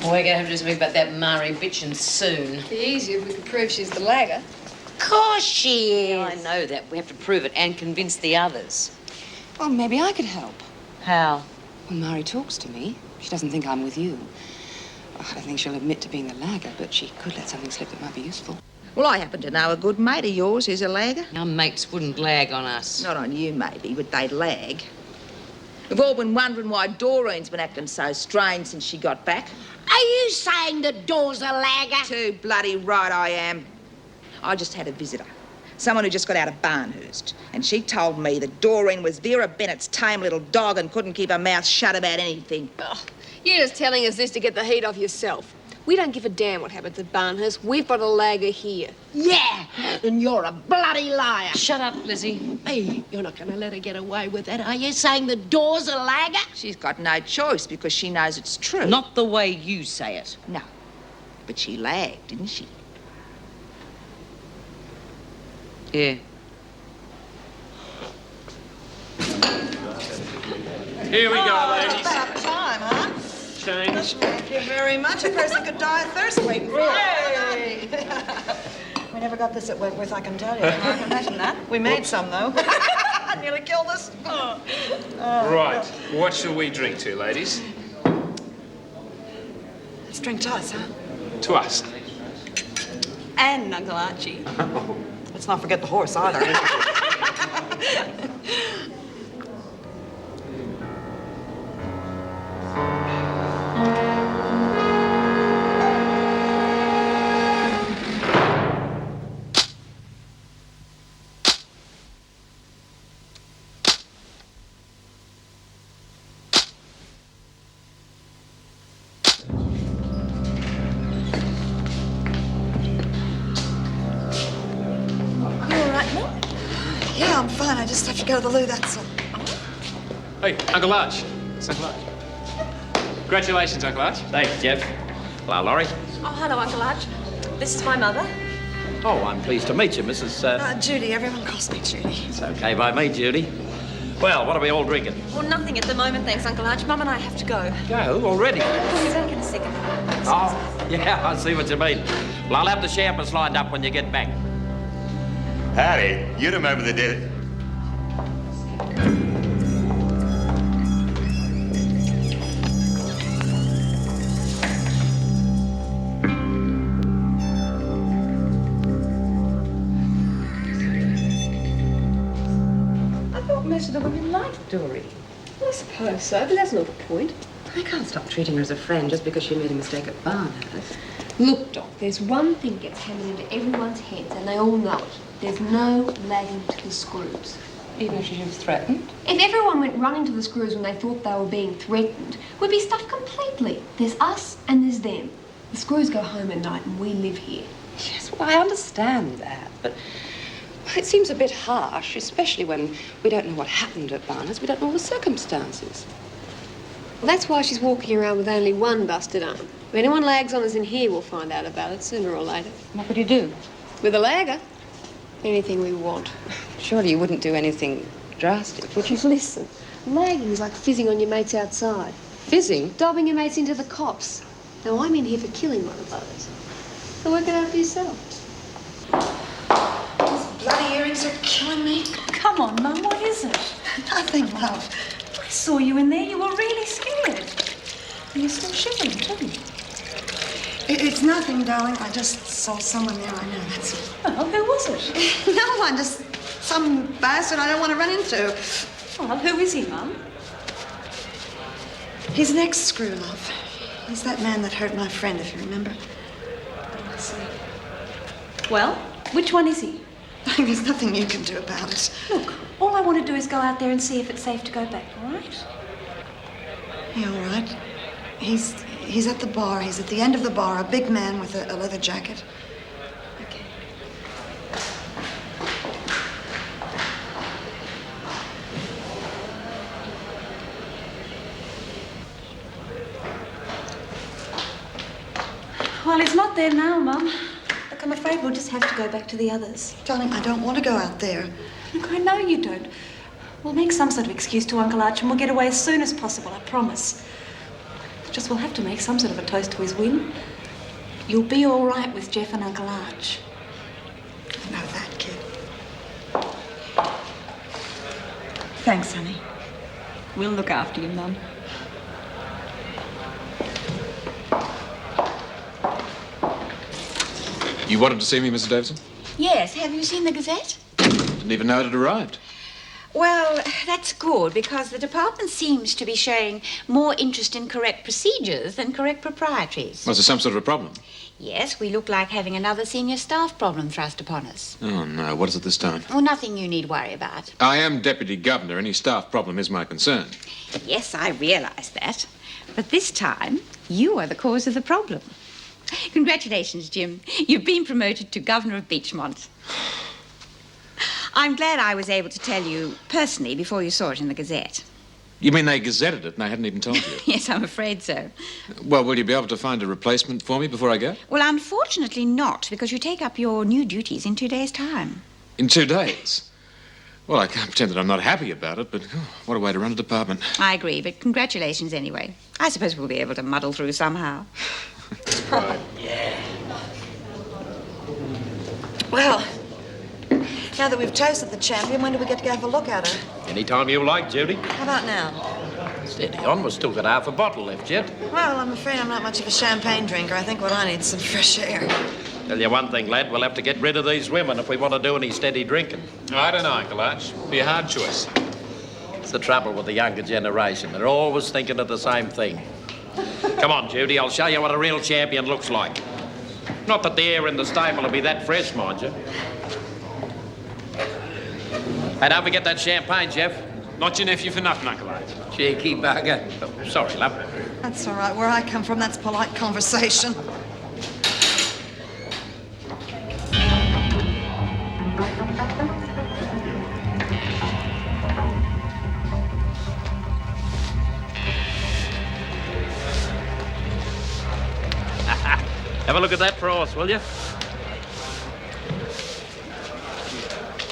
Well, we're going to have to do something about that Marie bitchin' soon. It'd be easier if we could prove she's the lagger. Of course she is. Yeah, I know that. We have to prove it and convince the others. Well, maybe I could help. How? When Marie talks to me, she doesn't think I'm with you. I don't think she'll admit to being the lagger, but she could let something slip that might be useful. Well, I happen to know a good mate of yours who's a lagger. Our mates wouldn't lag on us. Not on you, maybe, but they'd lag. We've all been wondering why Doreen's been acting so strange since she got back. Are you saying that Dor's a lagger? Too bloody right I am. I just had a visitor. Someone who just got out of Barnhurst. And she told me that Doreen was Vera Bennett's tame little dog and couldn't keep her mouth shut about anything. Oh, you're just telling us this to get the heat off yourself. We don't give a damn what happens at Barnhurst. We've got a lagger here. Yeah, and you're a bloody liar. Shut up, Lizzie. Hey, you're not going to let her get away with that, are you? Saying that Dor's a lagger? She's got no choice because she knows it's true. Not the way you say it. No. But she lagged, didn't she? Yeah. Here we go, ladies. About time, huh? Change. Thank you very much. A person could die of thirst waiting for it. We never got this at Wentworth, I can tell you. I can imagine that. We made some, though. Nearly killed us. Right. What shall we drink to, ladies? Let's drink to us, huh? To us. And Uncle Archie. Let's not forget the horse, either. Yeah, I'm fine. I just have to go to the loo, that's all. Hey, Uncle Arch. It's Uncle Arch. Congratulations, Uncle Arch. Thanks, Jeff. Hello, Laurie. Oh, hello, Uncle Arch. This is my mother. Oh, I'm pleased to meet you, Mrs. Judy. Everyone calls me Judy. It's okay by me, Judy. Well, what are we all drinking? Well, nothing at the moment, thanks, Uncle Arch. Mum and I have to go. Go already? We'll be back in a second. Oh, yeah, I see what you mean. Well, I'll have the champers lined up when you get back. Howdy. You remember the day. I thought most of the women liked Doreen. Well, I suppose so, but that's not the point. I can't stop treating her as a friend just because she made a mistake at Barnhurst. Look, Doc, there's one thing that gets hammered into everyone's heads, and they all know it. There's no lagging to the screws. Even if she was threatened? If everyone went running to the screws when they thought they were being threatened, we'd be stuffed completely. There's us and there's them. The screws go home at night and we live here. Yes, well, I understand that, but it seems a bit harsh, especially when we don't know what happened at Barnhurst. We don't know all the circumstances. Well, that's why she's walking around with only one busted arm. If anyone lags on us in here, we'll find out about it sooner or later. What would you do? With a lagger, anything we want. Surely you wouldn't do anything drastic, would you? Listen, lagging is like fizzing on your mates outside. Fizzing? Dobbing your mates into the cops. Now, I'm in here for killing one of those. So work it out for yourself. These bloody earrings are killing me. Come on, Mum, what is it? Nothing, love. I saw you in there. You were really scared. And you're still shivering, too. It's nothing, darling. I just saw someone there I know, that's all. Well, who was it? No one, just some bastard I don't want to run into. Well, who is he, Mum? He's an ex-screw, love. He's that man that hurt my friend, if you remember. Well, which one is he? There's nothing you can do about it. Look, all I want to do is go out there and see if it's safe to go back, all right? Yeah, all right. He's at the bar. He's at the end of the bar, a big man with a leather jacket. Okay. Well, he's not there now, Mum. Look, I'm afraid we'll just have to go back to the others. Darling, I don't want to go out there. Look, I know you don't. We'll make some sort of excuse to Uncle Arch and we'll get away as soon as possible, I promise. Breakfast, we'll have to make some sort of a toast to his win. You'll be all right with Jeff and Uncle Arch. I know that, kid. Thanks, honey. We'll look after you, Mum. You wanted to see me, Mrs. Davison? Yes, have you seen the Gazette? Didn't even know it had arrived. Well, that's good, because the department seems to be showing more interest in correct procedures than correct proprietaries. Was there some sort of a problem? Yes, we look like having another senior staff problem thrust upon us. Oh, no. What is it this time? Well, nothing you need worry about. I am Deputy Governor. Any staff problem is my concern. Yes, I realise that. But this time, you are the cause of the problem. Congratulations, Jim. You've been promoted to Governor of Beachmont. I'm glad I was able to tell you personally before you saw it in the Gazette. You mean they gazetted it and I hadn't even told you? Yes, I'm afraid so. Well, will you be able to find a replacement for me before I go? Well, unfortunately not, because you take up your new duties in 2 days' time. In 2 days? Well, I can't pretend that I'm not happy about it, but what a way to run a department. I agree, but congratulations anyway. I suppose we'll be able to muddle through somehow. Right. Well, now that we've toasted the champion, when do we get to go have a look at her? Anytime you like, Judy. How about now? Steady on, we've still got half a bottle left yet. Well, I'm afraid I'm not much of a champagne drinker. I think what I need is some fresh air. Tell you one thing, lad, we'll have to get rid of these women if we want to do any steady drinking. I don't know, Uncle Arch. Be a hard choice. It's the trouble with the younger generation. They're always thinking of the same thing. Come on, Judy, I'll show you what a real champion looks like. Not that the air in the stable will be that fresh, mind you. Hey, don't forget that champagne, Jeff. Not your nephew for nothing, Uncle Arch. Cheeky bugger. Oh, sorry, love. That's all right. Where I come from, that's polite conversation. Have a look at that for us, will you?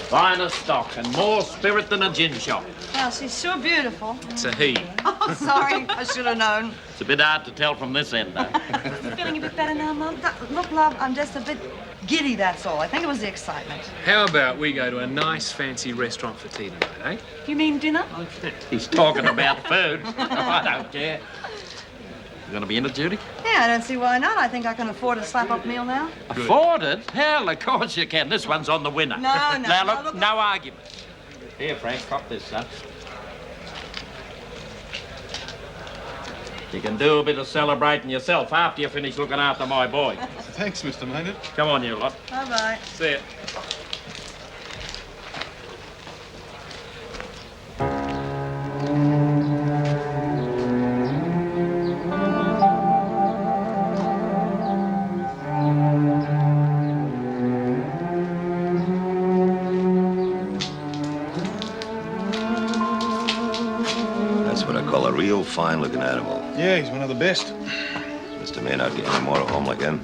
Finer stock and more spirit than a gin shop. Well, she's sure beautiful. It's a he. Oh, sorry. I should have known. It's a bit hard to tell from this end, though. Feeling a bit better now, Mum? Look, love, I'm just a bit giddy, that's all. I think it was the excitement. How about we go to a nice fancy restaurant for tea tonight, eh? You mean dinner? He's talking about food. I don't care. You gonna be in it, Judy? Yeah, I don't see why not. I think I can afford a slap-up meal now. Afford it? Hell, of course you can. This one's on the winner. No. Now, look, look. no argument. Here, Frank, cop this, son. You can do a bit of celebrating yourself after you finish looking after my boy. Thanks, Mr. Maynard. Come on, you lot. Bye-bye. See ya. That's what I call a real fine-looking animal. Yeah, he's one of the best. Mr. Maynard get any more at home like him?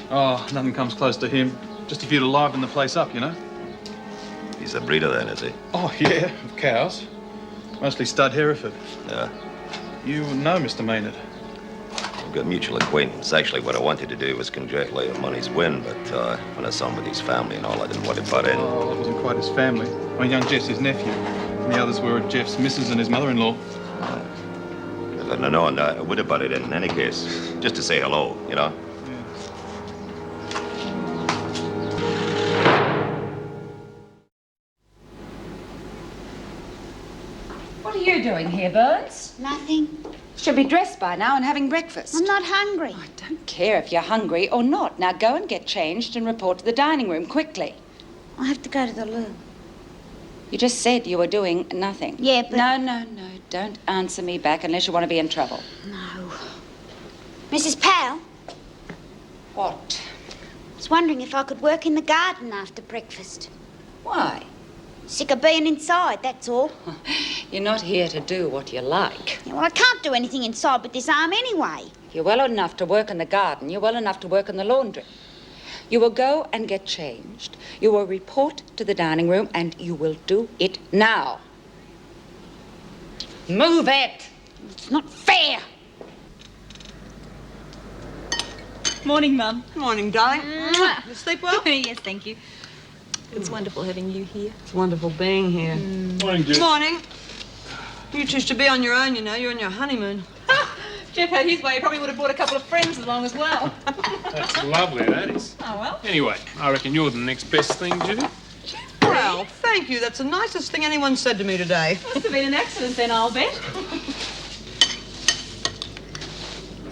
Oh, nothing comes close to him. Just if you'd liven the place up, you know. He's a breeder then, is he? Oh, yeah, of cows. Mostly stud Hereford. Yeah. You know Mr. Maynard. We've got mutual acquaintance. Actually, what I wanted to do was congratulate him on his win, but when I saw him with his family and all, I didn't want to butt in. Oh, it wasn't quite his family. My young Jeff's his nephew. And the others were Jeff's missus and his mother-in-law. No, I would have butted in any case. Just to say hello, you know? What are you doing here, Burns? Nothing. Should be dressed by now and having breakfast. I'm not hungry. I don't care if you're hungry or not. Now go and get changed and report to the dining room quickly. I have to go to the loo. You just said you were doing nothing. Yeah, but... No. Don't answer me back unless you want to be in trouble. No. Mrs. Powell? What? I was wondering if I could work in the garden after breakfast. Why? Sick of being inside, that's all. You're not here to do what you like. Yeah, well, I can't do anything inside with this arm anyway. If you're well enough to work in the garden, you're well enough to work in the laundry. You will go and get changed. You will report to the dining room, and you will do it now. Move it! It's not fair. Morning, Mum. Morning, darling. You sleep well? Yes, thank you. It's wonderful having you here. It's wonderful being here. Morning, Jeff. Morning. You two should be on your own, you know. You're on your honeymoon. Jeff had his way. He probably would have brought a couple of friends along as well. That's lovely, that is. Oh, well. Anyway, I reckon you're the next best thing, Judy. Well, thank you. That's the nicest thing anyone said to me today. Must have been an accident then, I'll bet.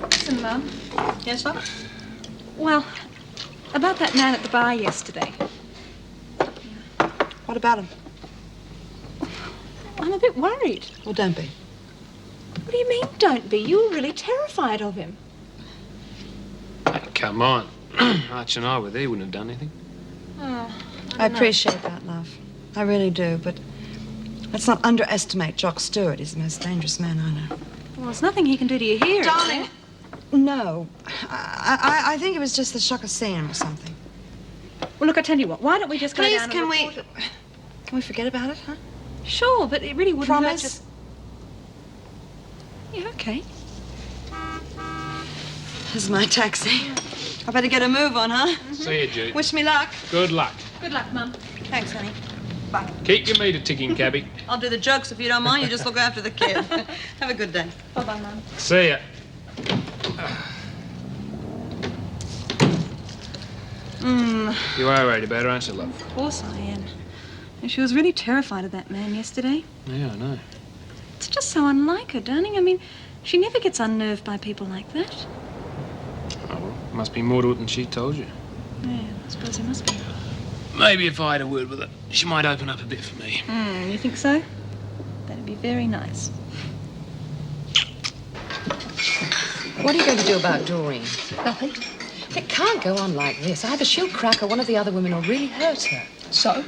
Listen, Mum. Yes, sir? Well, about that man at the bar yesterday. What about him? I'm a bit worried. Well, don't be. What do you mean, don't be? You were really terrified of him. Hey, come on. Arch and I were there, wouldn't have done anything. Oh, I appreciate that, love. I really do, but let's not underestimate Jock Stewart. He's the most dangerous man I know. Well, there's nothing he can do to you here. Darling, no. I think it was just the shock of seeing him or something. Well, look, I tell you what. Why don't we just go Please, down can and we... report it? Can we forget about it, huh? Sure, but it really wouldn't hurt Promise? just... Yeah, okay. This is my taxi. I better get a move on, huh? See you, Judy. Wish me luck. Good luck. Good luck, Mum. Thanks, honey. Bye. Keep your meter ticking, cabbie. I'll do the jokes if you don't mind. You just look after the kid. Have a good day. Bye-bye, Mum. See ya. You are worried about her, aren't you, love? Of course I am. And she was really terrified of that man yesterday. Yeah, I know. It's just so unlike her, darling. I mean, she never gets unnerved by people like that. Oh, well, must be more to it than she told you. Yeah, I suppose there must be. Maybe if I had a word with her, she might open up a bit for me. You think so? That'd be very nice. What are you going to do about Doreen? Nothing. It can't go on like this. Either she'll crack or one of the other women will really hurt her. So?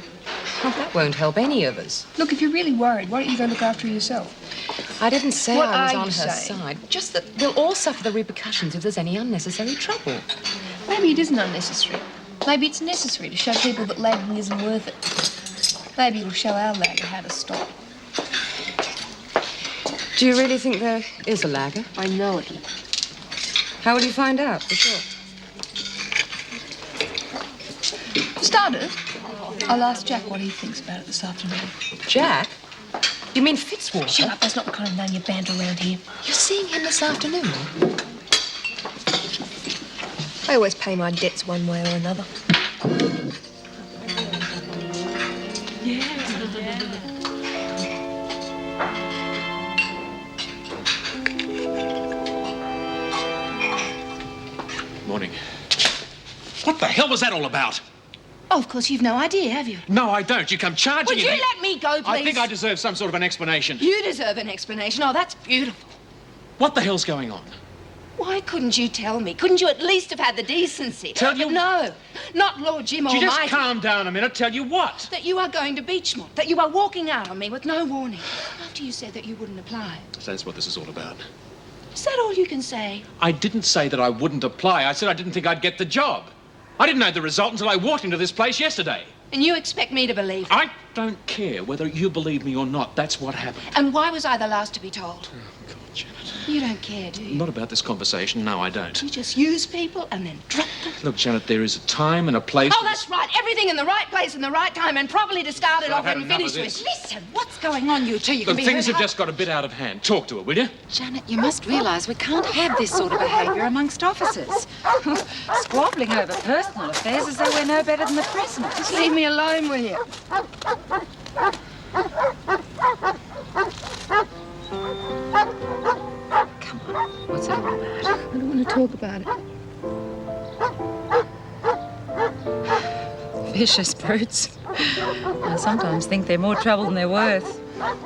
Well, that won't help any of us. Look, if you're really worried, why don't you go look after her yourself? I didn't say What I was are on you her saying? side. Just that we'll all suffer the repercussions if there's any unnecessary trouble. Maybe it isn't unnecessary. Maybe it's necessary to show people that lagging isn't worth it. Maybe it'll show our lagger how to stop. Do you really think there is a lagger? I know it. How will you find out, for sure? For starters, I'll ask Jack what he thinks about it this afternoon. Jack? You mean Fitzwater? Shut up, that's not the kind of name you banter around here. You're seeing him this afternoon? I always pay my debts one way or another. Morning. What the hell was that all about? Oh, of course, you've no idea, have you? No, I don't. You come charging Would in. you let me go, please? I think I deserve some sort of an explanation. You deserve an explanation. Oh, that's beautiful. What the hell's going on? Why couldn't you tell me? Couldn't you at least have had the decency? Tell you- No, not Lord Jim You Almighty. just calm down a minute. Tell you what? That you are going to Beachmont. That you are walking out on me with no warning. After you said that you wouldn't apply. So that's what this is all about. Is that all you can say? I didn't say that I wouldn't apply. I said I didn't think I'd get the job. I didn't know the result until I walked into this place yesterday. And you expect me to believe? I don't care whether you believe me or not. That's what happened. And why was I the last to be told? Oh, God, Janet. You don't care, do you? Not about this conversation. No, I don't. You just use people and then drop them. Look, Janet, there is a time and a place. Oh, that's right. Everything in the right place and the right time and properly discarded I've of had and enough of finished with. this. Listen, what's going on, you two? You can Look, be things heard have just got a bit out of hand. Talk to her, will you? Janet, you must realise we can't have this sort of behaviour amongst officers. Squabbling over personal affairs as though we're no better than the president. Just leave me alone, will you? Come on, what's it all about? I don't want to talk about it. Vicious brutes. I sometimes think they're more trouble than they're worth. Come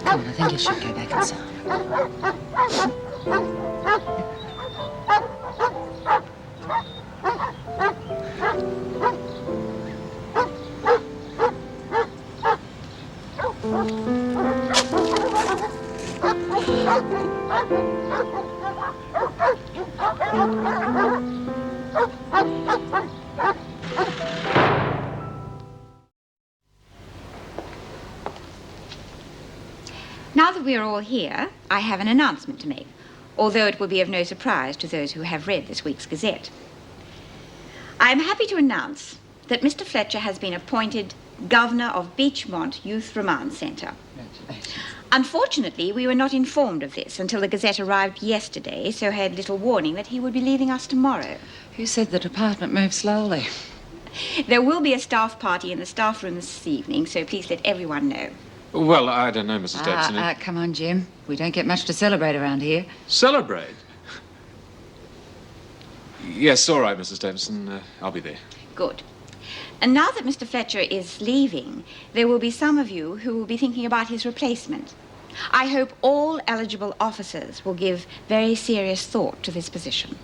on, I think you should go back inside. Now that we are all here, I have an announcement to make, although it will be of no surprise to those who have read this week's Gazette. I am happy to announce that Mr. Fletcher has been appointed Governor of Beachmont Youth Remand Centre. Unfortunately, we were not informed of this until the Gazette arrived yesterday, so had little warning that he would be leaving us tomorrow. Who said the department moved slowly? There will be a staff party in the staff room this evening, so please let everyone know. Well, I don't know, Mrs. Davison. Come on, Jim. We don't get much to celebrate around here. Celebrate? Yes, all right, Mrs. Davison. I'll be there. Good. And now that Mr. Fletcher is leaving, there will be some of you who will be thinking about his replacement. I hope all eligible officers will give very serious thought to this position.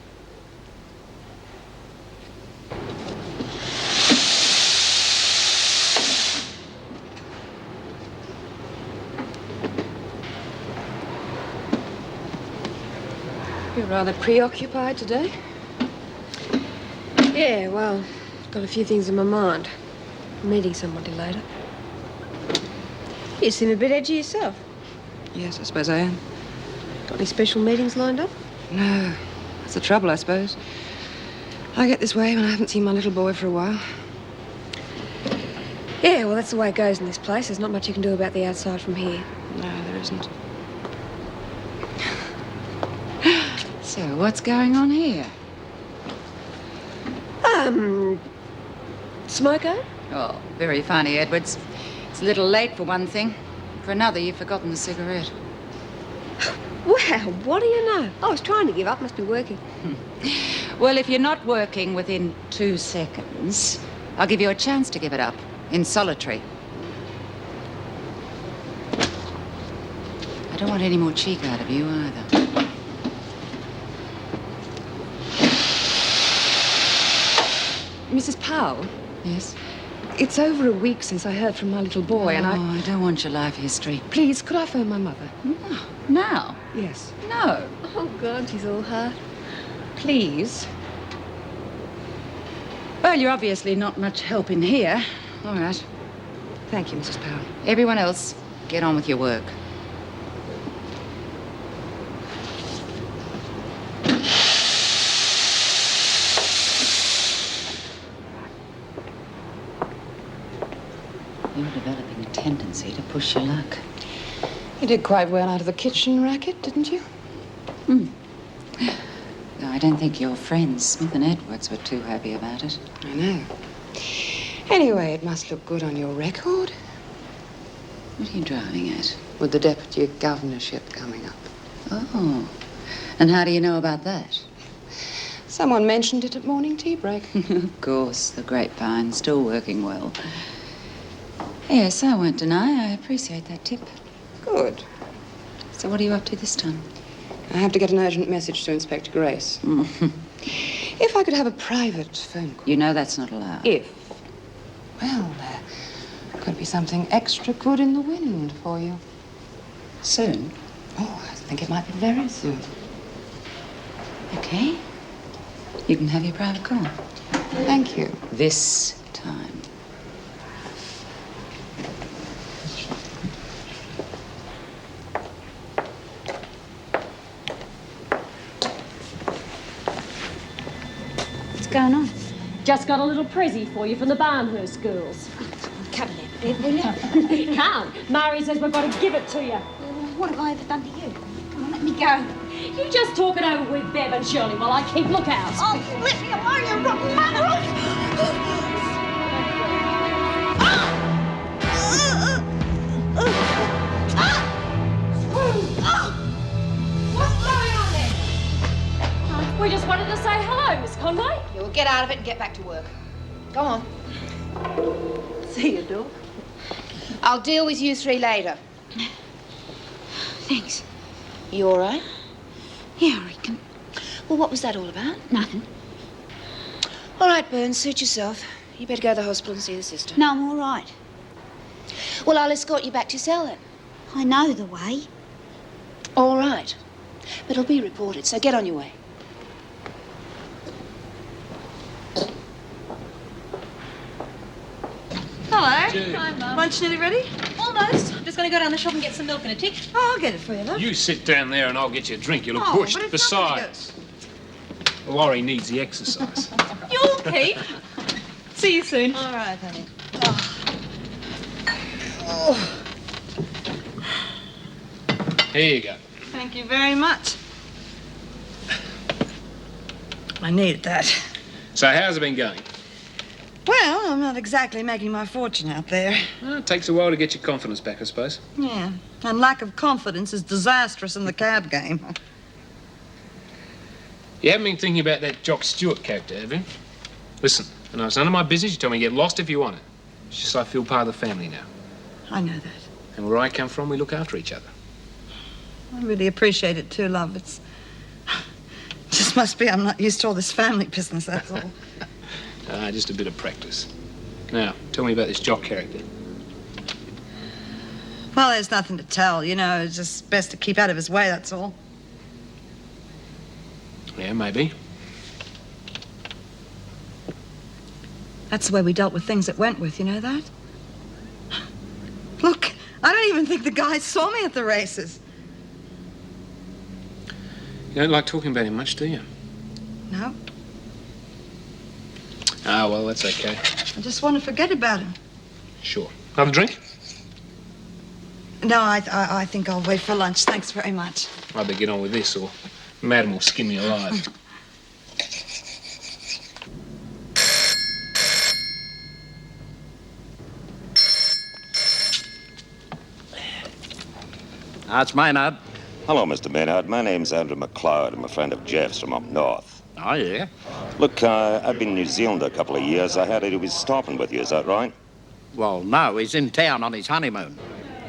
You're rather preoccupied today. Yeah, well, got a few things in my mind. I'm meeting somebody later. You seem a bit edgy yourself. Yes, I suppose I am. Got any special meetings lined up? No. That's the trouble, I suppose. I get this way when I haven't seen my little boy for a while. Yeah, well, that's the way it goes in this place. There's not much you can do about the outside from here. No, there isn't. So, what's going on here? Smoko? Oh, very funny, Edwards. It's a little late for one thing. For another, you've forgotten the cigarette. Well, what do you know? I was trying to give up. Must be working. Well, if you're not working within 2 seconds, I'll give you a chance to give it up in solitary. I don't want any more cheek out of you either. Mrs. Powell? Yes? It's over a week since I heard from my little boy, and I don't want your life history. Please, could I phone my mother? No. Now? Yes. No. Oh, God, she's all heart. Please. Well, you're obviously not much help in here. All right. Thank you, Mrs. Powell. Everyone else, get on with your work. You're developing a tendency to push your luck. You did quite well out of the kitchen racket, didn't you? No, I don't think your friends, Smith and Edwards, were too happy about it. I know. Anyway, it must look good on your record. What are you driving at? With the deputy governorship coming up. Oh. And how do you know about that? Someone mentioned it at morning tea break. Of course, the grapevine, still working well. Yes, I won't deny. I appreciate that tip. Good. So what are you up to this time? I have to get an urgent message to Inspector Grace. If I could have a private phone call. You know that's not allowed. If. Well, there could be something extra good in the wind for you. Soon? Oh, I think it might be very soon. Okay. You can have your private call. Thank you. This time. What's going on? Just got a little prezi for you from the Barnhurst girls. Come here a bit, will you? Come. Mary says we've got to give it to you. What have I ever done to you? Come on, let me go. You just talk it over with Bev and Shirley while I keep lookout. Oh, let me alone, you rotten mother! What's going on there? We just wanted to say hello, Miss Conway. Yeah, well, get out of it and get back to work. Go on. See you, Dor. I'll deal with you three later. Thanks. You all right? Yeah, I reckon. Well, what was that all about? Nothing. All right, Burns, suit yourself. You better go to the hospital and see the sister. No, I'm all right. Well, I'll escort you back to your cell then. I know the way. All right. But it'll be reported, so get on your way. Hello. Hi, Mum. Lunch nearly ready? Almost. almost. I'm just going to go down the shop and get some milk and a tick. Oh, I'll get it for you, love. You sit down there and I'll get you a drink. You look Oh, bushed. but it's Besides, Laurie needs the exercise. You'll keep. See you soon. All right, honey. Here you go. Thank you very much. I needed that. So how's it been going? Well, I'm not exactly making my fortune out there. Well, it takes a while to get your confidence back, I suppose. Yeah, and lack of confidence is disastrous in the cab game. You haven't been thinking about that Jock Stewart character, have you? Listen, I know it's none of my business. You tell me to get lost if you want it. It's just I feel part of the family now. I know that. And where I come from, we look after each other. I really appreciate it too, love. It's just must be I'm not used to all this family business, that's all. Just a bit of practice. Now, tell me about this Jock character. Well, there's nothing to tell, you know. It's just best to keep out of his way, that's all. Yeah, maybe. That's the way we dealt with things at Wentworth, you know that? Look, I don't even think the guys saw me at the races. You don't like talking about him much, do you? No, Ah, well, that's okay. I just want to forget about him. Sure. Have a drink? No, I think I'll wait for lunch. Thanks very much. I better get on with this, or Madam will skin me alive. It's Maynard. Hello, Mr. Maynard. My name's Andrew McLeod. I'm a friend of Jeff's from up north. Oh, yeah? Look, I've been in New Zealand a couple of years. I heard he was stopping with you, is that right? Well, no, he's in town on his honeymoon.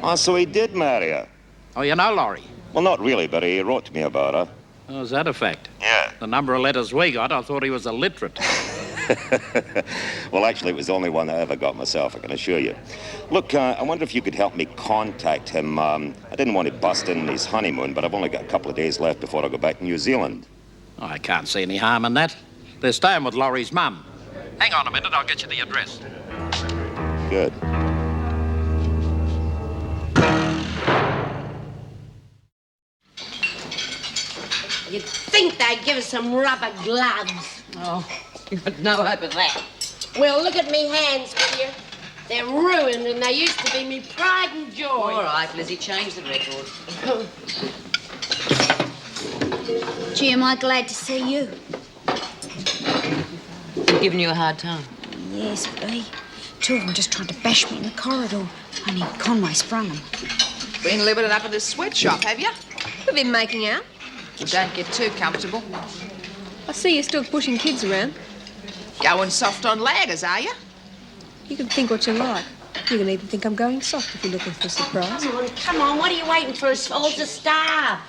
Oh, so he did marry her? Oh, you know Laurie? Well, not really, but he wrote to me about her. Oh, is that a fact? Yeah. The number of letters we got, I thought he was illiterate. Well, actually, it was the only one I ever got myself, I can assure you. Look, I wonder if you could help me contact him. I didn't want to bust in his honeymoon, but I've only got a couple of days left before I go back to New Zealand. Oh, I can't see any harm in that. They're staying with Laurie's mum. Hang on a minute, I'll get you the address. Good. You'd think they'd give us some rubber gloves. Oh, you've got no hope of that. Well, look at me hands, will you? They're ruined and they used to be me pride and joy. All right, Lizzie, change the record. Gee, am I glad to see you. Giving you a hard time. Yes, but two of them just tried to bash me in the corridor. Only Conway sprung them. Been living it up at this sweatshop, have you? We've been making out. Well, don't get too comfortable. I see you're still pushing kids around. Going soft on laggers, are you? You can think what you like. You can even think I'm going soft if you're looking for a surprise. Come on, what are you waiting for us all to starve?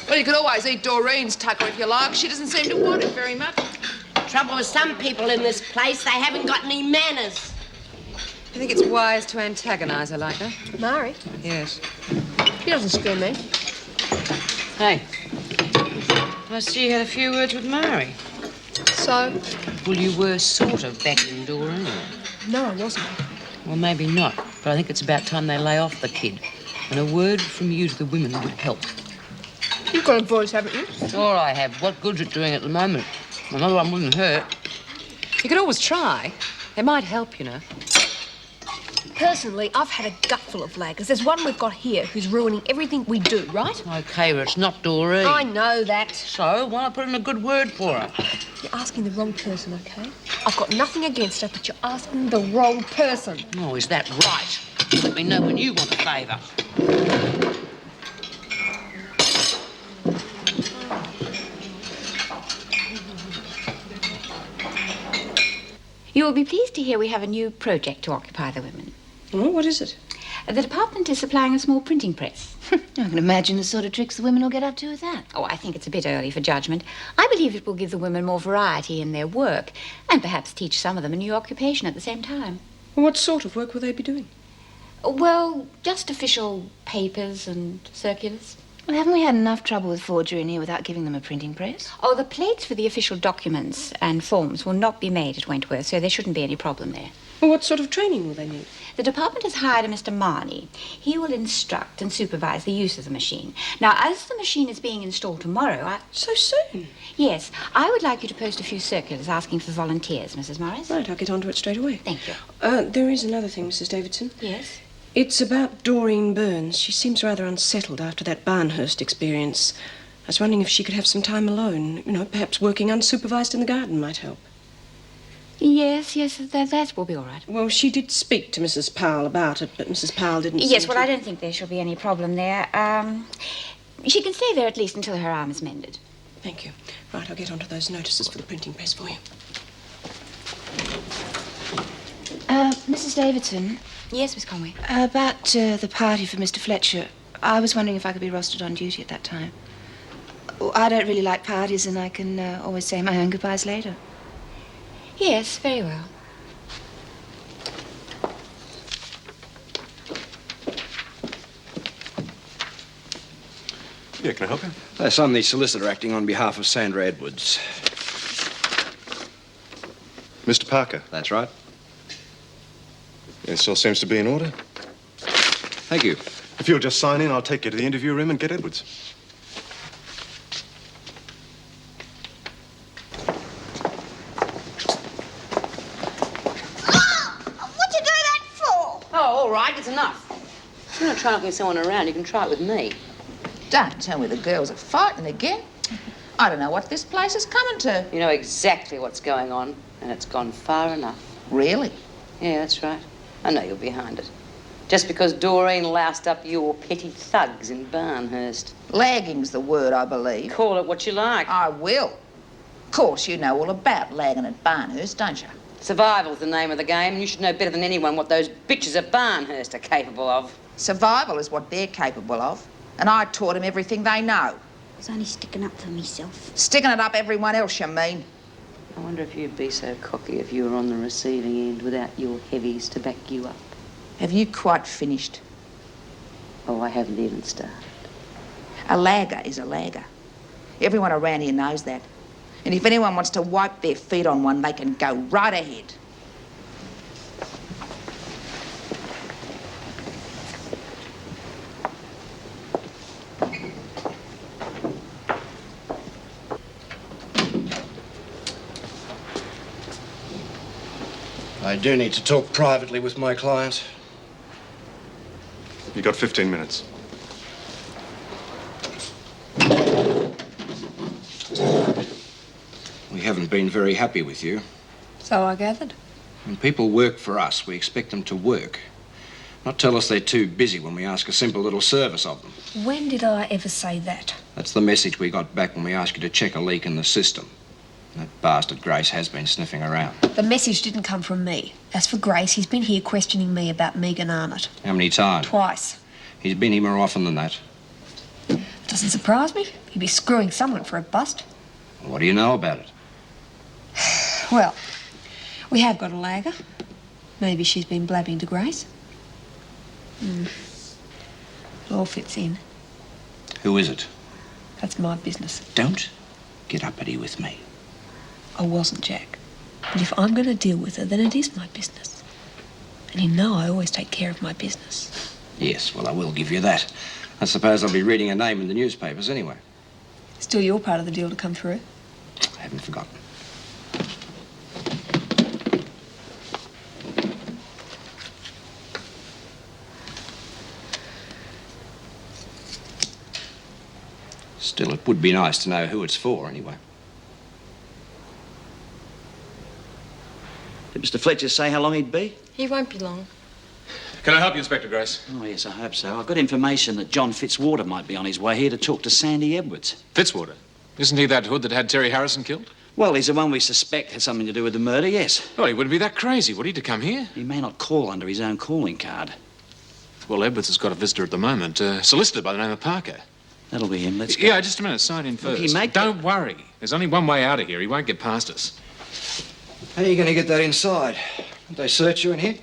Well, you could always eat Doreen's tucker if you like. She doesn't seem to want it very much. Trouble with some people in this place, they haven't got any manners. You think it's wise to antagonise her like that? Mari? Yes. She doesn't screw me. Hey, I see you had a few words with Mari. So? Well, you were sort of backing Doreen. No, I wasn't. Well, maybe not, but I think it's about time they lay off the kid. And a word from you to the women would help. You've got a voice, haven't you? Sure I have. What good's it doing at the moment? Another one wouldn't hurt. You could always try. It might help, you know. Personally, I've had a gutful of laggers. There's one we've got here who's ruining everything we do, right? Okay, but it's not Doreen. I know that. So, why not put in a good word for her? You're asking the wrong person, okay? I've got nothing against her, but you're asking the wrong person. Oh, is that right? Let me know when you want a favour. You will be pleased to hear we have a new project to occupy the women. Oh, what is it? The department is supplying a small printing press. I can imagine the sort of tricks the women will get up to with that. Oh, I think it's a bit early for judgment. I believe it will give the women more variety in their work and perhaps teach some of them a new occupation at the same time. What sort of work will they be doing? Well, just official papers and circulars. Well, haven't we had enough trouble with forgery in here without giving them a printing press? Oh, the plates for the official documents and forms will not be made at Wentworth, so there shouldn't be any problem there. Well, what sort of training will they need? The department has hired a Mr. Marnie. He will instruct and supervise the use of the machine. Now, as the machine is being installed tomorrow, So soon? Yes, I would like you to post a few circulars asking for volunteers, Mrs. Morris. Right, I'll get onto it straight away. Thank you. There is another thing, Mrs. Davidson. Yes? It's about Doreen Burns. She seems rather unsettled after that Barnhurst experience. I was wondering if she could have some time alone. You know, perhaps working unsupervised in the garden might help. Yes, that will be all right. Well, she did speak to Mrs. Powell about it, but Mrs. Powell didn't Yes, seem well, to... I don't think there shall be any problem there. She can stay there at least until her arm is mended. Thank you. Right, I'll get onto those notices for the printing press for you. Mrs. Davidson. Yes, Miss Conway. About the party for Mr. Fletcher. I was wondering if I could be rostered on duty at that time. I don't really like parties, and I can always say my own goodbyes later. Yes, very well. Yeah, can I help you? Yes, I'm the solicitor acting on behalf of Sandra Edwards. Mr. Parker? That's right. This all seems to be in order. Thank you. If you'll just sign in, I'll take you to the interview room and get Edwards. What'd you do that for? Oh, all right, it's enough. If you're not trying to get someone around, you can try it with me. Don't tell me the girls are fighting again. I don't know what this place is coming to. You know exactly what's going on, and it's gone far enough. Really? Yeah, that's right. I know you're behind it. Just because Doreen loused up your petty thugs in Barnhurst. Lagging's the word, I believe. Call it what you like. I will. Of course, you know all about lagging at Barnhurst, don't you? Survival's the name of the game, and you should know better than anyone what those bitches at Barnhurst are capable of. Survival is what they're capable of, and I taught them everything they know. I was only sticking up for myself. Sticking it up everyone else, you mean? I wonder if you'd be so cocky if you were on the receiving end without your heavies to back you up. Have you quite finished? Oh, I haven't even started. A lagger is a lagger. Everyone around here knows that. And if anyone wants to wipe their feet on one, they can go right ahead. I do need to talk privately with my client. You got 15 minutes. We haven't been very happy with you. So I gathered. When people work for us, we expect them to work. Not tell us they're too busy when we ask a simple little service of them. When did I ever say that? That's the message we got back when we asked you to check a leak in the system. That bastard Grace has been sniffing around. The message didn't come from me. As for Grace, he's been here questioning me about Megan Arnott. How many times? Twice. He's been here more often than that. Doesn't surprise me. He'd be screwing someone for a bust. What do you know about it? Well, we have got a lagger. Maybe she's been blabbing to Grace. It all fits in. Who is it? That's my business. Don't get uppity with me. I wasn't, Jack. But if I'm going to deal with her, then it is my business. And you know I always take care of my business. Yes, well, I will give you that. I suppose I'll be reading her name in the newspapers anyway. Still your part of the deal to come through. I haven't forgotten. Still, it would be nice to know who it's for, anyway. Did Mr. Fletcher say how long he'd be? He won't be long. Can I help you, Inspector Grace? Oh, yes, I hope so. I've got information that John Fitzwater might be on his way here to talk to Sandy Edwards. Fitzwater? Isn't he that hood that had Terry Harrison killed? Well, he's the one we suspect had something to do with the murder, yes. Well, he wouldn't be that crazy, would he, to come here? He may not call under his own calling card. Well, Edwards has got a visitor at the moment, a solicitor by the name of Parker. That'll be him. Let's go. Yeah, just a minute. Sign in first. Don't worry. There's only one way out of here. He won't get past us. How are you going to get that inside? Did they search you in here?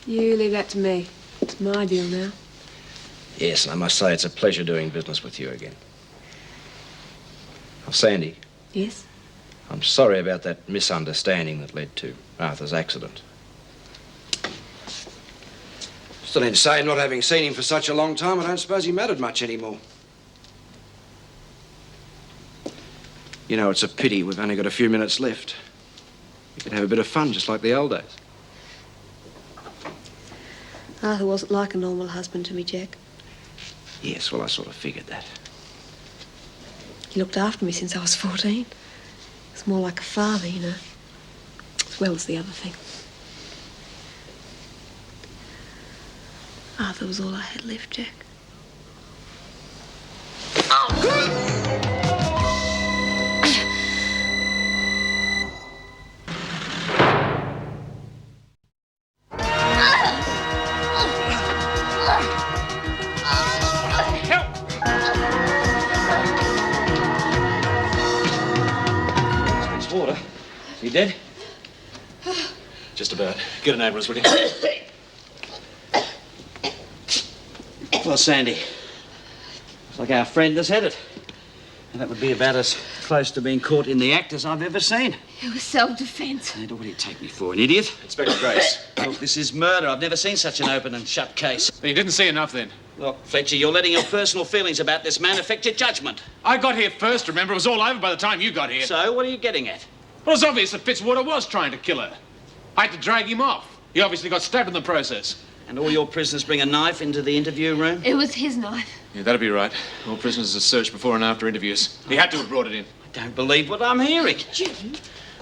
You leave that to me. It's my deal now. Yes, and I must say it's a pleasure doing business with you again. Now, Sandy, Yes? I'm sorry about that misunderstanding that led to Arthur's accident. Still insane not having seen him for such a long time. I don't suppose he mattered much anymore. You know, it's a pity we've only got a few minutes left. We could have a bit of fun just like the old days. Arthur wasn't like a normal husband to me, Jack. Yes, well, I sort of figured that. He looked after me since I was 14. It's more like a father, you know, as well as the other thing. Arthur was all I had left, Jack. Water. Is he dead? Just about. Get an ambulance, will you? Well, Sandy, looks like our friend has had it. And that would be about as close to being caught in the act as I've ever seen. It was self-defense. What do you take me for, an idiot? Inspector Grace. Look, this is murder. I've never seen such an open and shut case. You didn't see enough then? Look, Fletcher, you're letting your personal feelings about this man affect your judgment. I got here first, remember? It was all over by the time you got here. So, what are you getting at? Well, it's obvious that Fitzwater was trying to kill her. I had to drag him off. He obviously got stabbed in the process. And all your prisoners bring a knife into the interview room? It was his knife. Yeah, that'd be right. All prisoners are searched before and after interviews. He had to have brought it in. I don't believe what I'm hearing.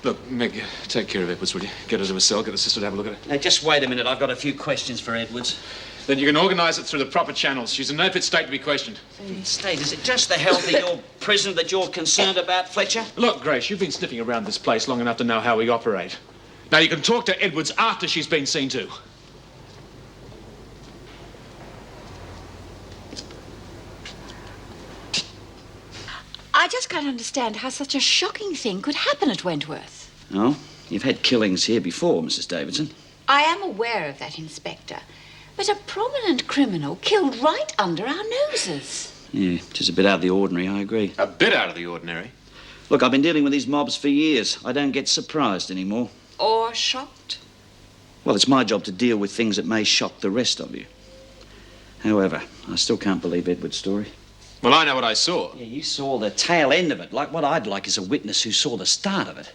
Look, Meg, take care of Edwards, will you? Get her to a cell, get the sister to have a look at it. Now, just wait a minute. I've got a few questions for Edwards. Then you can organise it through the proper channels. She's in no fit state to be questioned. State, is it just the health of your prisoner that you're concerned about, Fletcher? Look, Grace, you've been sniffing around this place long enough to know how we operate. Now, you can talk to Edwards after she's been seen to. I just can't understand how such a shocking thing could happen at Wentworth. Oh, you've had killings here before, Mrs. Davidson. I am aware of that, Inspector. But a prominent criminal killed right under our noses. Yeah, just a bit out of the ordinary, I agree. A bit out of the ordinary? Look, I've been dealing with these mobs for years. I don't get surprised anymore. Or shocked? Well, it's my job to deal with things that may shock the rest of you. However, I still can't believe Edward's story. Well, I know what I saw. Yeah, you saw the tail end of it. Like, what I'd like is a witness who saw the start of it.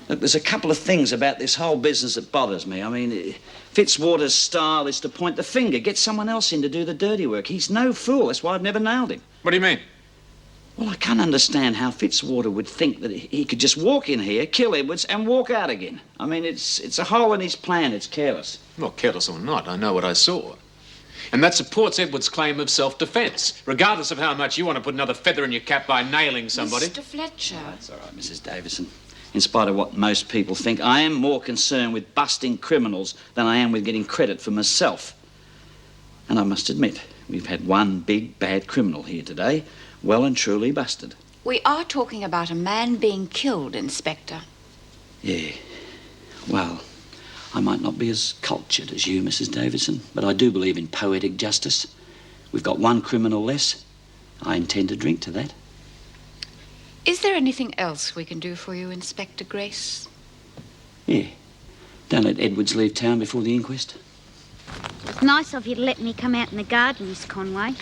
Look, there's a couple of things about this whole business that bothers me. I mean, Fitzwater's style is to point the finger, get someone else in to do the dirty work. He's no fool. That's why I've never nailed him. What do you mean? Well, I can't understand how Fitzwater would think that he could just walk in here, kill Edwards, and walk out again. I mean, it's a hole in his plan. It's careless. Well, careless or not, I know what I saw. And that supports Edwards' claim of self-defense, regardless of how much you want to put another feather in your cap by nailing somebody. Mr. Fletcher. That's all right, Mrs. Davison. In spite of what most people think, I am more concerned with busting criminals than I am with getting credit for myself. And I must admit, we've had one big, bad criminal here today, well and truly busted. We are talking about a man being killed, Inspector. Yeah. Well, I might not be as cultured as you, Mrs. Davison, but I do believe in poetic justice. We've got one criminal less. I intend to drink to that. Is there anything else we can do for you, Inspector Grace? Yeah. Don't let Edwards leave town before the inquest. It's nice of you to let me come out in the garden, Miss Conway.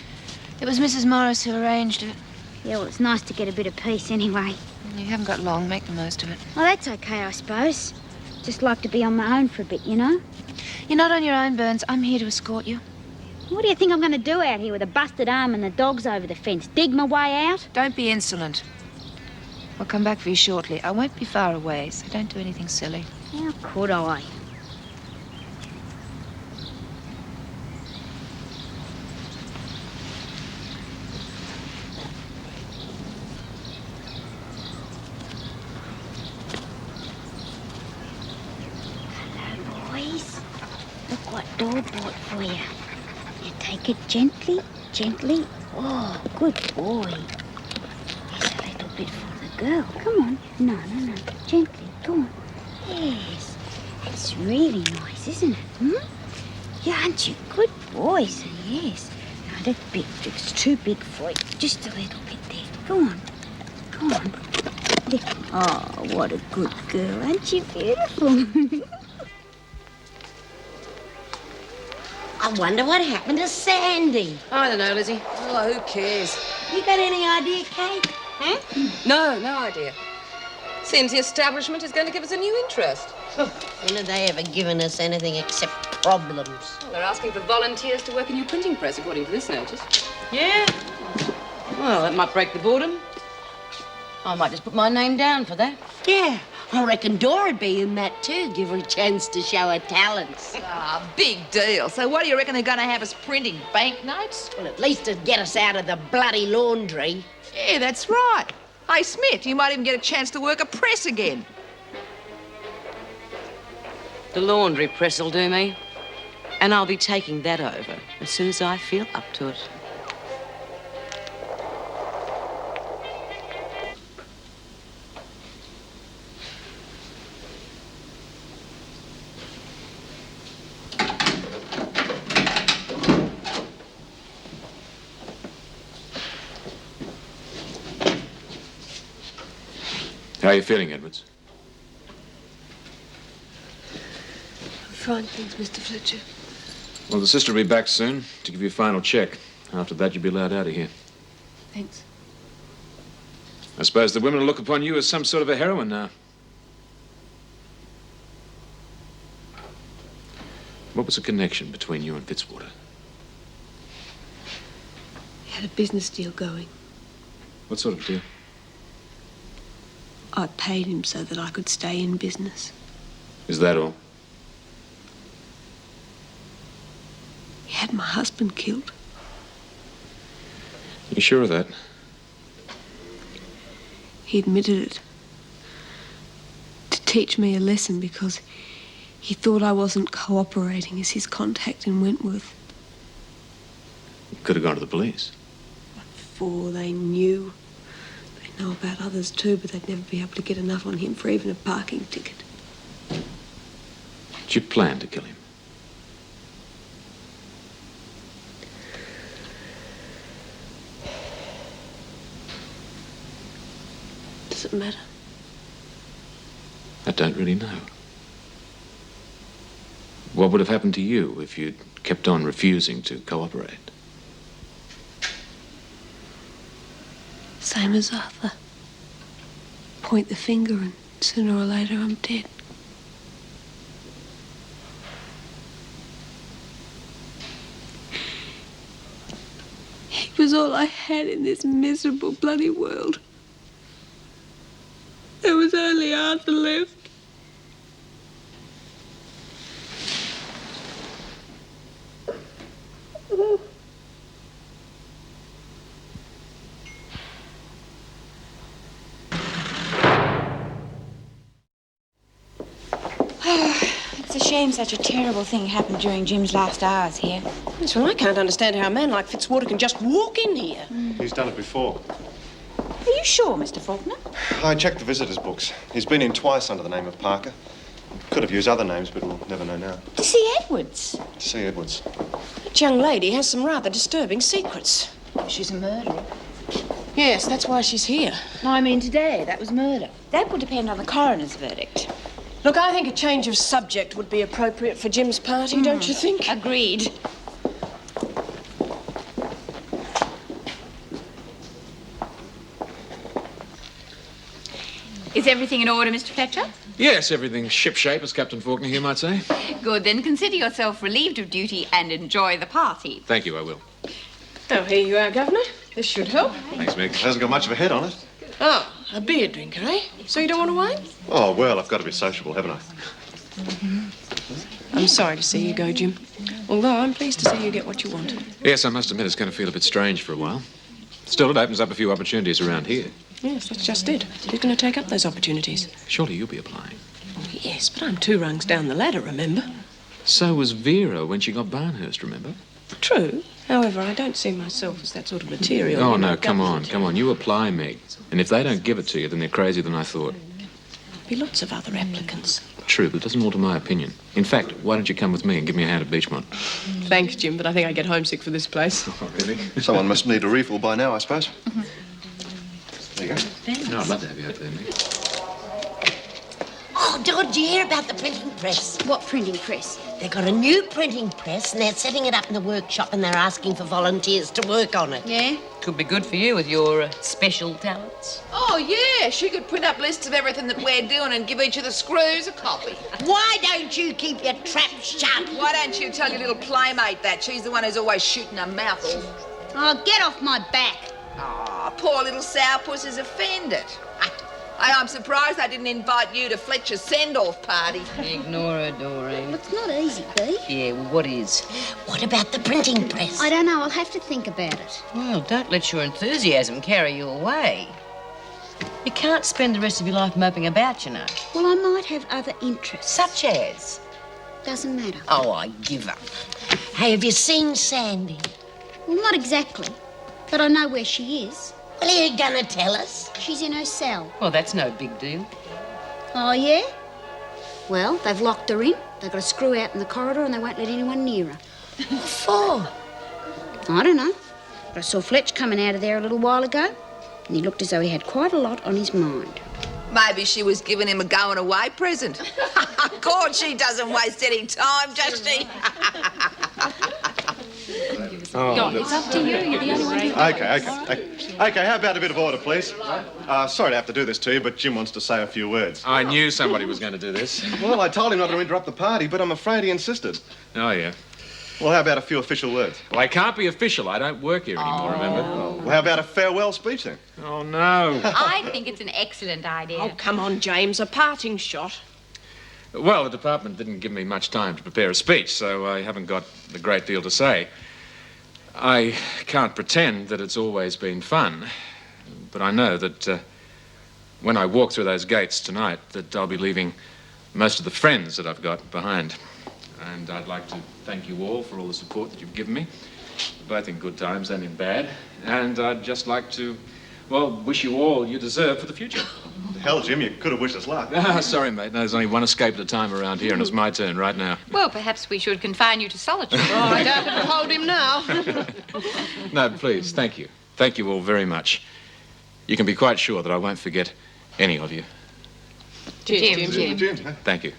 It was Mrs. Morris who arranged it. Yeah, well, it's nice to get a bit of peace anyway. You haven't got long. Make the most of it. Well, that's okay, I suppose. Just like to be on my own for a bit, you know? You're not on your own, Burns. I'm here to escort you. What do you think I'm going to do out here with a busted arm and the dogs over the fence? Dig my way out? Don't be insolent. I'll come back for you shortly. I won't be far away, so don't do anything silly. How could I? Hello, boys. Look what Dor bought for you. You take it gently, gently. Oh, good boy. Here's a little bit for the girl. Come on. No. Gently. Go on. Yes. It's really nice, isn't it? Yeah, aren't you? Good boys. Yes. No, that's big. It's too big for you. Just a little bit there. Go on. There. Oh, what a good girl. Aren't you beautiful? I wonder what happened to Sandy. I don't know, Lizzie. Oh, who cares? You got any idea, Kate? No idea. Seems the establishment is going to give us a new interest. When have they ever given us anything except problems? Well, they're asking for volunteers to work in your printing press, according to this notice. Yeah? Well, that might break the boredom. I might just put my name down for that. Yeah, I reckon Dora'd be in that too. Give her a chance to show her talents. Ah, big deal. So what do you reckon they're going to have us printing? Banknotes? Well, at least it'd get us out of the bloody laundry. Yeah, that's right. Hey, Smith, you might even get a chance to work a press again. The laundry press will do me. And I'll be taking that over as soon as I feel up to it. How are you feeling, Edwards? Fine, thanks, Mr. Fletcher. Well, the sister will be back soon to give you a final check. After that, you'll be allowed out of here. Thanks. I suppose the women will look upon you as some sort of a heroine now. What was the connection between you and Fitzwater? He had a business deal going. What sort of deal? I paid him so that I could stay in business. Is that all? He had my husband killed. You sure of that? He admitted it. To teach me a lesson because he thought I wasn't cooperating as his contact in Wentworth. You could have gone to the police. Before they knew. They know about others too, but they'd never be able to get enough on him for even a parking ticket. Did you plan to kill him? Does it matter? I don't really know. What would have happened to you if you'd kept on refusing to cooperate? Same as Arthur. Point the finger and sooner or later I'm dead. He was all I had in this miserable bloody world. There was only Arthur left. It's a shame such a terrible thing happened during Jim's last hours here. Yes, well, I can't understand how a man like Fitzwater can just walk in here. He's done it before. Are you sure, Mr. Faulkner? I checked the visitors' books. He's been in twice under the name of Parker. Could have used other names, but we'll never know now. To see Edwards. To see Edwards. That young lady has some rather disturbing secrets. She's a murderer. Yes, that's why she's here. No, I mean today. That was murder. That would depend on the coroner's verdict. Look, I think a change of subject would be appropriate for Jim's party, don't you think? Agreed. Is everything in order, Mr. Fletcher? Yes, everything's shipshape, as Captain Faulkner here might say. Good, then consider yourself relieved of duty and enjoy the party. Thank you, I will. Oh, here you are, Governor. This should help. Thanks, Meg. It hasn't got much of a head on it. Oh, a beer drinker, eh? So you don't want to wine? Oh, well, I've got to be sociable, haven't I? I'm sorry to see you go, Jim. Although I'm pleased to see you get what you wanted. Yes, I must admit it's going to feel a bit strange for a while. Still, it opens up a few opportunities around here. Yes, that's just it. Who's going to take up those opportunities? Surely you'll be applying. Oh, yes, but I'm 2 rungs down the ladder, remember? So was Vera when she got Barnhurst, remember? True. However, I don't see myself as that sort of material. Oh, you know, no, come on. You apply, Meg. And if they don't give it to you, then they're crazier than I thought. There'll be lots of other applicants. True, but it doesn't alter my opinion. In fact, why don't you come with me and give me a hand at Beachmont? Thanks, Jim, but I think I get homesick for this place. Oh, really? Someone must need a refill by now, I suppose. There you go. No, I'd love to have you out there, Meg. Oh, did you hear about the printing press? What printing press? They've got a new printing press and they're setting it up in the workshop and they're asking for volunteers to work on it. Yeah? Could be good for you with your special talents. Oh, yeah, she could print up lists of everything that we're doing and give each of the screws a copy. Why don't you keep your trap shut? Why don't you tell your little playmate that? She's the one who's always shooting her mouth off. Oh, get off my back. Oh, poor little sourpuss is offended. I'm surprised they didn't invite you to Fletcher's send-off party. Ignore her, Doreen. It's not easy, Bea. Yeah, well, what is? What about the printing press? I don't know. I'll have to think about it. Well, don't let your enthusiasm carry you away. You can't spend the rest of your life moping about, you know. Well, I might have other interests. Such as? Doesn't matter. Oh, I give up. Hey, have you seen Sandy? Well, not exactly. But I know where she is. Well, are you gonna tell us? She's in her cell. Well, that's no big deal. Oh, yeah? Well, they've locked her in. They've got a screw out in the corridor and they won't let anyone near her. What for? I don't know. But I saw Fletch coming out of there a little while ago, and he looked as though he had quite a lot on his mind. Maybe she was giving him a going-away present. Of course she doesn't waste any time, does she? It's up to you. You're the only one who... Okay, how about a bit of order, please? Sorry to have to do this to you, but Jim wants to say a few words. I knew somebody was going to do this. Well, I told him not to interrupt the party, but I'm afraid he insisted. Oh, yeah. Well, how about a few official words? Well, I can't be official. I don't work here anymore, remember? Well, how about a farewell speech, then? Oh, no. I think it's an excellent idea. Oh, come on, James, a parting shot. Well, the department didn't give me much time to prepare a speech, so I haven't got a great deal to say. I can't pretend that it's always been fun, but I know that when I walk through those gates tonight, that I'll be leaving most of the friends that I've got behind. And I'd like to thank you all for all the support that you've given me, both in good times and in bad. And I'd just like to, well, wish you all you deserve for the future. Hell, Jim, you could have wished us luck. Sorry, mate. No, there's only one escape at a time around here, and it's my turn right now. Well, perhaps we should confine you to solitude. Oh, I doubt it'll hold him now. No, please, thank you. Thank you all very much. You can be quite sure that I won't forget any of you. Jim. Thank you.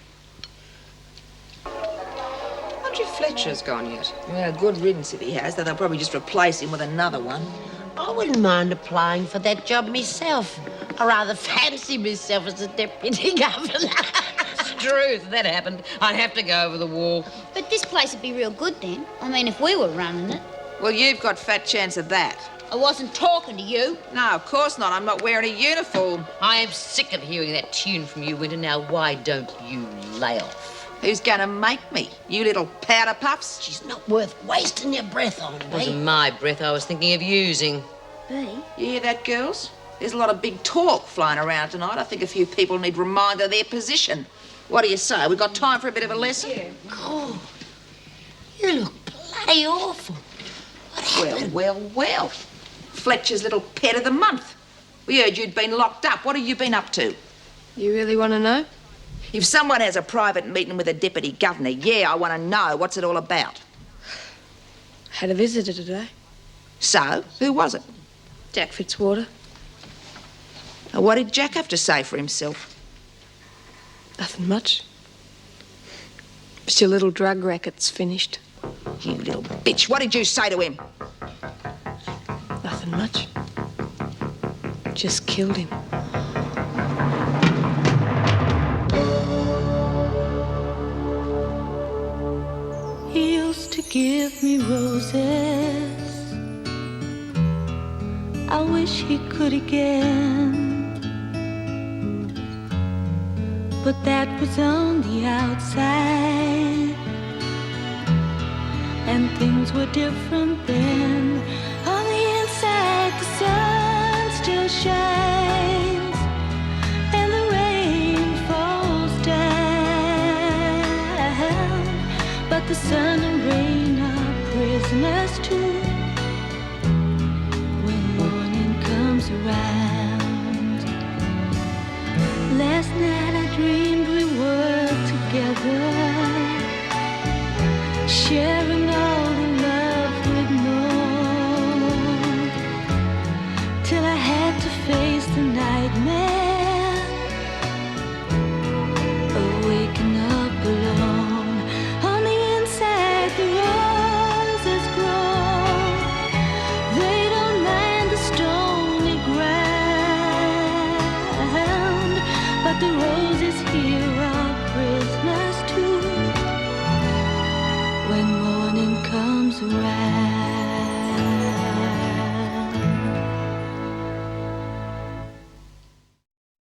I wonder if Fletcher's gone yet. Well, good riddance if he has, though they'll probably just replace him with another one. I wouldn't mind applying for that job myself. I rather fancy myself as a deputy governor. It's true. If that happened, I'd have to go over the wall. But this place would be real good then. I mean, if we were running it. Well, you've got fat chance of that. I wasn't talking to you. No, of course not. I'm not wearing a uniform. I am sick of hearing that tune from you, Winter. Now, why don't you lay off? Who's going to make me? You little powder puffs? She's not worth wasting your breath on, It wasn't my breath I was thinking of using. Bea? You hear that, girls? There's a lot of big talk flying around tonight. I think a few people need reminded of their position. What do you say? We've got time for a bit of a lesson? God, you look bloody awful. Well. Fletcher's little pet of the month. We heard you'd been locked up. What have you been up to? You really want to know? If someone has a private meeting with a deputy governor, yeah, I want to know. What's it all about? Had a visitor today. So, who was it? Jack Fitzwater. Now, what did Jack have to say for himself? Nothing much. But your little drug racket's finished. You little bitch. What did you say to him? Nothing much. Just killed him. He used to give me roses. I wish he could again. But that was on the outside, and things were different then. On the inside, the sun still shines, and the rain falls down. But the sun and rain are prisoners too when morning comes around. Last night I dreamed we were together, sharing all the love we'd known, till I had to face the nightmare comes around.